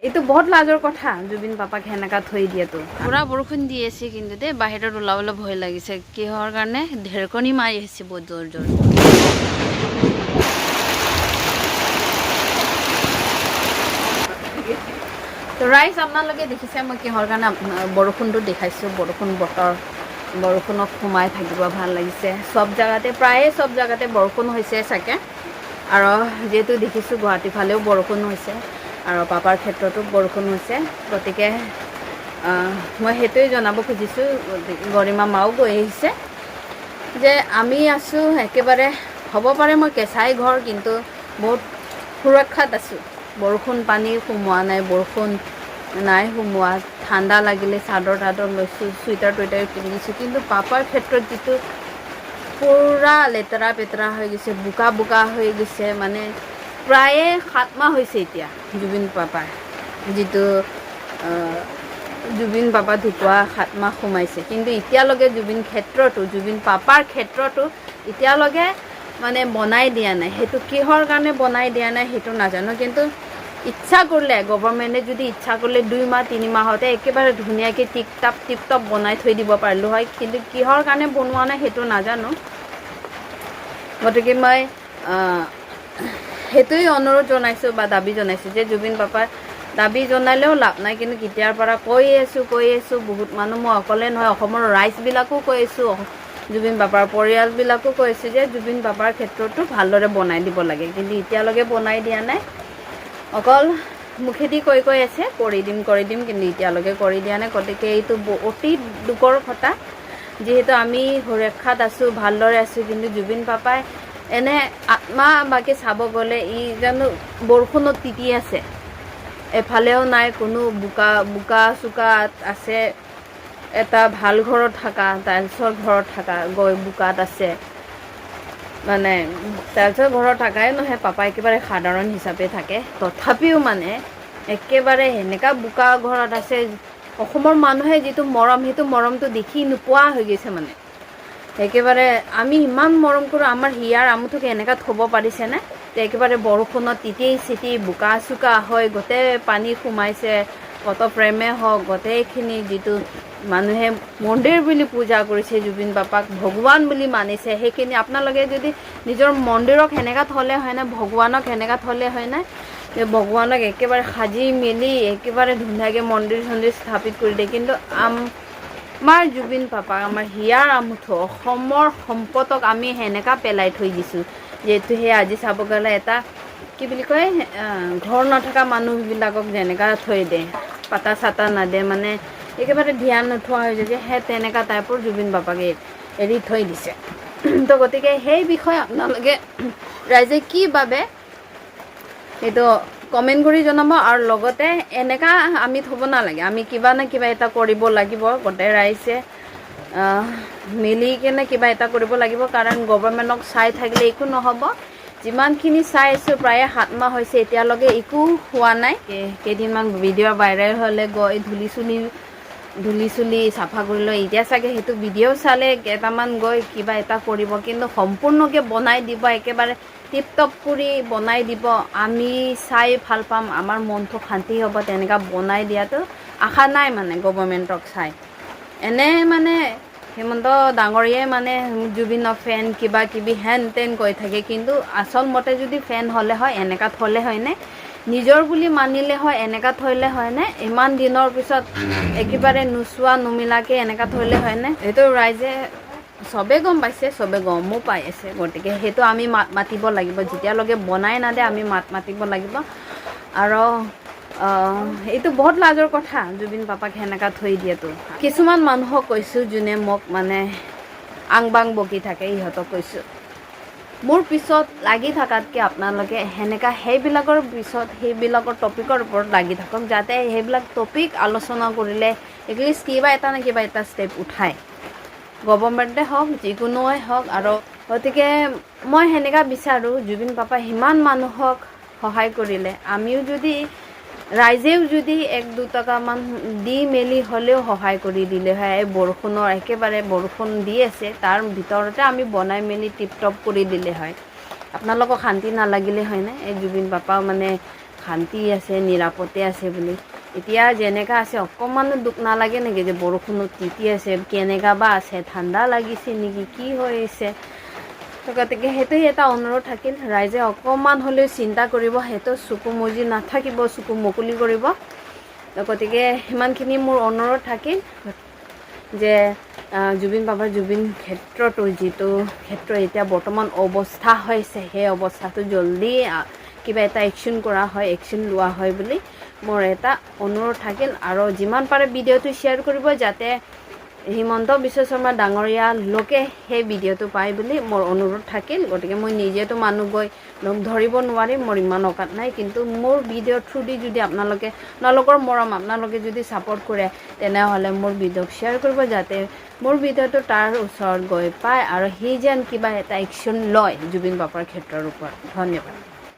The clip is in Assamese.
এইটো বহুত লাজৰ কথা জুবিন পাপাক সেনেকা থৈ দিয়াটো পুৰা বৰষুণ দি আছে কিন্তু দে বাহিৰত ওলাবলৈ ভয় লাগিছে কিহৰ কাৰণে ঢেৰকনি মাৰি আছে বহুত জোৰ জোৰ তো ৰাইজ আপোনালোকে দেখিছে মই কিহৰ কাৰণে বৰষুণটো দেখাইছোঁ বৰষুণ বতৰ বৰষুণত সোমাই থাকিব ভাল লাগিছে সব জায়গাতে প্ৰায়ে সব জায়গাতে বৰষুণ হৈছে চাগে আৰু যেহেতু দেখিছোঁ গুৱাহাটী ফালেও বৰষুণ হৈছে আৰু পাপাৰ ক্ষেত্ৰতো বৰষুণ হৈছে গতিকে মই সেইটোৱে জনাব খুজিছোঁ গৰিমা মাও গৈ আহিছে যে আমি আছোঁ একেবাৰে হ'ব পাৰে মই কেঁচাই ঘৰ কিন্তু বহুত সুৰক্ষাত আছোঁ বৰষুণ পানী সোমোৱা নাই বৰষুণ নাই সোমোৱা ঠাণ্ডা লাগিলে চাদৰ তাদৰ লৈছোঁ চুৱেটাৰ টুৱেটাৰ পিন্ধিছোঁ কিন্তু পাপাৰ ক্ষেত্ৰত যিটো পুৰা লেতেৰা পেতেৰা হৈ গৈছে বোকা বোকা হৈ গৈছে মানে প্ৰায়ে 7 মাহ হৈছে এতিয়া জুবিন পাপাৰ যিটো জুবিন পাপা ঢুকুৱা 7 মাহ সোমাইছে কিন্তু এতিয়ালৈকে জুবিন পাপাৰ ক্ষেত্ৰতো এতিয়ালৈকে মানে বনাই দিয়া নাই সেইটো কিহৰ কাৰণে বনাই দিয়া নাই সেইটো নাজানো কিন্তু ইচ্ছা কৰিলে গভৰ্ণমেণ্টে যদি ইচ্ছা কৰিলে 2 মাহ 3 মাহতে একেবাৰে ধুনীয়াকৈ টিপ টপ বনাই থৈ দিব পাৰিলোঁ হয় কিন্তু কিহৰ কাৰণে বনোৱা নাই সেইটো নাজানো গতিকে মই সেইটোৱে অনুৰোধ জনাইছোঁ বা দাবী জনাইছোঁ যে জুবিন পাপাৰ দাবী জনালেও লাভ নাই কিন্তু কেতিয়াৰ পৰা কৈ আছোঁ বহুত মানুহ মই অকলে নহয় অসমৰ ৰাইজবিলাকো কৈ আছোঁ জুবিন পাপাৰ পৰিয়ালবিলাকো কৈ আছোঁ যে জুবিন পাপাৰ ক্ষেত্ৰতো ভালদৰে বনাই দিব লাগে কিন্তু এতিয়ালৈকে বনাই দিয়া নাই অকল মুখেদি কৈ আছে কৰি দিম কিন্তু এতিয়ালৈকে কৰি দিয়া নাই গতিকে এইটো অতি দুখৰ কথা যিহেতু আমি সুৰক্ষাত আছোঁ ভালদৰে আছোঁ কিন্তু জুবিন পাপাই এনে আত্মা বাকী চাব গ'লে ই জানো বৰষুণত তিতি আছে এফালেও নাই কোনো বোকা চোকা আছে এটা ভাল ঘৰত থকা টাইলছৰ ঘৰত থকা গৈ বোকাত আছে মানে টাইলছৰ ঘৰত থাকাই নহয় পাপা একেবাৰে সাধাৰণ হিচাপে থাকে তথাপিও মানে একেবাৰে সেনেকা বোকা ঘৰত আছে অসমৰ মানুহে যিটো মৰম সেইটো মৰমটো দেখি নোপোৱা হৈ গৈছে মানে একেবাৰে আমি ইমান মৰম কৰোঁ আমাৰ হিয়াৰ আমুঠুক এনেকা থ'ব পাৰিছেনে একেবাৰে বৰষুণত তিতি বোকা চোকা হয় গোটেই পানী সোমাইছে কত প্ৰেমে হওক গোটেইখিনি যিটো মানুহে মন্দিৰ বুলি পূজা কৰিছে জুবিন পাপাক ভগৱান বুলি মানিছে সেইখিনি আপোনালোকে যদি নিজৰ মন্দিৰক সেনেকা থ'লে হয় না ভগৱানক সেনেকা থ'লে হয় না ভগৱানক একেবাৰে সাজি মেলি একেবাৰে ধুনীয়াকৈ মন্দিৰ চন্দিৰ স্থাপিত কৰি দিয়ে কিন্তু আমাৰ জুবিন পাপাক আমাৰ হিয়াৰ আমুঠু অসমৰ সম্পদক আমি সেনেকা পেলাই থৈ দিছোঁ যিহেতু সেই আজি চাব গ'লে এটা কি বুলি কয় ঘৰ নথকা মানুহবিলাকক যেনেকা থৈ দিয়ে পাতা চাতা নাদে মানে একেবাৰে ধ্যান নোথোৱা হৈ যায় সেই তেনেকা টাইপৰ জুবিন পাপাকে এৰি থৈ দিছে তো গতিকে সেই বিষয়ে আপোনালোকে ৰাইজে কি ভাবে এইটো কমেণ্ট কৰি জনাব আৰু লগতে এনেকা আমি থ'ব নালাগে আমি কিবা না কিবা এটা কৰিব লাগিব গোটেই ৰাইজে মিলি কেনে কিবা এটা কৰিব লাগিব কাৰণ গভৰ্ণমেণ্টক চাই থাকিলে একো নহ'ব যিমানখিনি চাই আছোঁ প্ৰায় 7 মাহ হৈছে এতিয়ালৈকে একো হোৱা নাই কেইদিনমান ভিডিঅ' ভাইৰেল হ'লে গৈ ধূলি চুলি চাফা কৰি লৈ এতিয়া চাগে সেইটো ভিডিঅ' চালে কেইটামান গৈ কিবা এটা কৰিব কিন্তু সম্পূৰ্ণকৈ বনাই দিব একেবাৰে টিপ টপ কৰি বনাই দিব আমি চাই ভাল পাম আমাৰ মনটো শান্তি হ'ব তেনেকুৱা বনাই দিয়াটো আশা নাই মানে গভৰ্ণমেণ্টক চাই এনে মানে হেমন্ত ডাঙৰীয়াই মানে জুবিনৰ ফেন কিবা কিবি হেন তেন কৈ থাকে কিন্তু আচল মতে যদি ফেন হ'লে হয় এনেকা থ'লে হয়নে নিজৰ বুলি মানিলে হয় এনেকা থ'লে হয়নে ইমান দিনৰ পিছত একেবাৰে নোচোৱা নুমিলাকৈ এনেকা থ'লে হয়নে সেইটো ৰাইজে চবে গম পাইছে চবে গমো পাই আছে গতিকে সেইটো আমি মাতিব লাগিব যেতিয়ালৈকে বনাই নাদে আমি মাতিব লাগিব আৰু এইটো বহুত লাজৰ কথা জুবিন পাপাক সেনেকা থৈ দিয়াটো কিছুমান মানুহক কৈছোঁ যোনে মোক মানে আং বাং বকি থাকে ইহঁতক কৈছোঁ মোৰ পিছত লাগি থকাতকৈ আপোনালোকে সেনেকা সেইবিলাকৰ পিছত সেইবিলাকৰ টপিকৰ ওপৰত লাগি থাকক যাতে সেইবিলাক টপিক আলোচনা কৰিলে এটলিষ্ট কিবা এটা না কিবা এটা ষ্টেপ উঠায় গভৰ্ণমেণ্টে হওক যিকোনোৱে হওক আৰু গতিকে মই সেনেকা বিচাৰোঁ জুবিন পাপাই সিমান মানুহক সহায় কৰিলে আমিও যদি ৰাইজেও যদি 1-2 টকামান দি মেলি হ'লেও সহায় কৰি দিলে হয় এই বৰষুণৰ একেবাৰে বৰষুণ দি আছে তাৰ ভিতৰতে আমি বনাই মেলি টিপ টপ কৰি দিলে হয় আপোনালোকক শান্তি নালাগিলে হয়নে এই জুবিন পাপাও মানে শান্তি আছে নিৰাপদে আছে বুলি এতিয়া যেনেকা আছে অকণমানো দুখ নালাগে নেকি যে বৰষুণত তিতি আছে কেনেকা বা আছে ঠাণ্ডা লাগিছে নেকি কি হৈ আছে তো গতিকে সেইটোৱে এটা অনুৰোধ থাকিল ৰাইজে অকণমান হ'লেও চিন্তা কৰিব সেইটো চকু মুজি নাথাকিব চকু মুকলি কৰিব তো গতিকে সিমানখিনি মোৰ অনুৰোধ থাকিল যে জুবিন বাবাৰ জুবিন ক্ষেত্ৰটো যিটো ক্ষেত্ৰ এতিয়া বৰ্তমান অৱস্থা হৈছে সেই অৱস্থাটো জলদি কিবা এটা একশ্যন কৰা হয় একশ্যন লোৱা হয় বুলি মোৰ এটা অনুৰোধ থাকিল আৰু যিমান পাৰে ভিডিঅ'টো শ্বেয়াৰ কৰিব যাতে হিমন্ত বিশ্ব শৰ্মা ডাঙৰীয়া লোকে সেই ভিডিঅ'টো পায় বুলি মোৰ অনুৰোধ থাকিল গতিকে মই নিজেতো মানুহ গৈ লগ ধৰিব নোৱাৰিম মোৰ ইমান অকাত নাই কিন্তু মোৰ ভিডিঅ'ৰ থ্ৰুদি যদি আপোনালোকৰ মৰম আপোনালোকে যদি ছাপোৰ্ট কৰে তেনেহ'লে মোৰ ভিডিঅ'ক শ্বেয়াৰ কৰিব যাতে মোৰ ভিডিঅ'টো তাৰ ওচৰত গৈ পায় আৰু সি যেন কিবা এটা একশ্যন লয় জুবিন বাবাৰ ক্ষেত্ৰৰ ওপৰত ধন্যবাদ